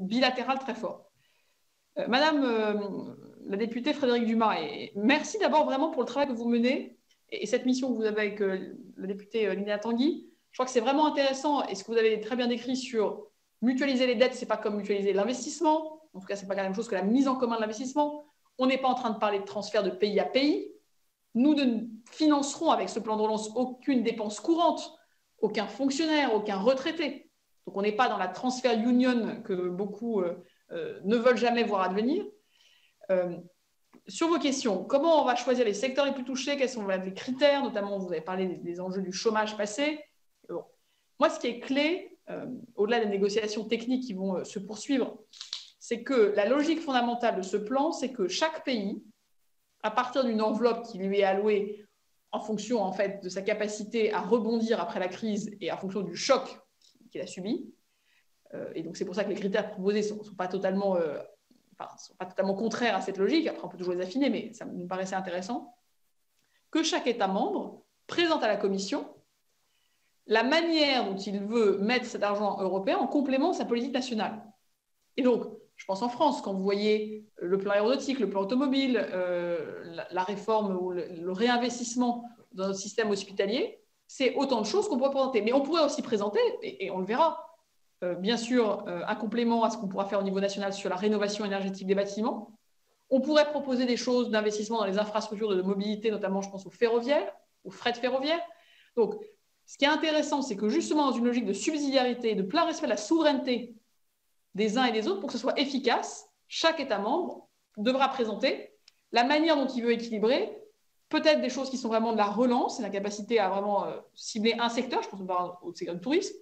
bilatéral très fort. Madame la députée Frédérique Dumas, et merci d'abord vraiment pour le travail que vous menez et cette mission que vous avez avec la députée Lina Tanguy. Je crois que c'est vraiment intéressant et ce que vous avez très bien décrit sur mutualiser les dettes, ce n'est pas comme mutualiser l'investissement. En tout cas, ce n'est pas la même chose que la mise en commun de l'investissement. On n'est pas en train de parler de transfert de pays à pays. Nous ne financerons avec ce plan de relance aucune dépense courante, aucun fonctionnaire, aucun retraité. Donc, on n'est pas dans la transfer union que beaucoup ne veulent jamais voir advenir. Sur vos questions, comment on va choisir les secteurs les plus touchés? Quels sont les critères? Notamment, vous avez parlé des enjeux du chômage passé. Bon. Moi, ce qui est clé, au-delà des négociations techniques qui vont se poursuivre, c'est que la logique fondamentale de ce plan, c'est que chaque pays, à partir d'une enveloppe qui lui est allouée en fonction en fait, de sa capacité à rebondir après la crise et en fonction du choc qu'il a subi, et donc c'est pour ça que les critères proposés ne sont pas totalement contraires à cette logique. Après, on peut toujours les affiner, mais ça me paraissait intéressant, que chaque État membre présente à la Commission la manière dont il veut mettre cet argent européen en complément de sa politique nationale. Et donc, je pense en France, quand vous voyez le plan aéronautique, le plan automobile, la réforme ou le réinvestissement dans notre système hospitalier, c'est autant de choses qu'on pourrait présenter. Mais on pourrait aussi présenter, et on le verra, bien sûr, un complément à ce qu'on pourra faire au niveau national sur la rénovation énergétique des bâtiments. On pourrait proposer des choses d'investissement dans les infrastructures de mobilité, notamment, je pense, au ferroviaire, au fret ferroviaire. Donc, ce qui est intéressant, c'est que justement, dans une logique de subsidiarité, de plein respect de la souveraineté des uns et des autres, pour que ce soit efficace, chaque État membre devra présenter la manière dont il veut équilibrer, peut-être des choses qui sont vraiment de la relance, la capacité à vraiment cibler un secteur, je pense au secteur du tourisme,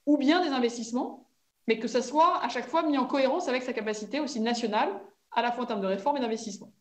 ou bien des investissements, mais que ça soit à chaque fois mis en cohérence avec sa capacité aussi nationale, à la fois en termes de réforme et d'investissement.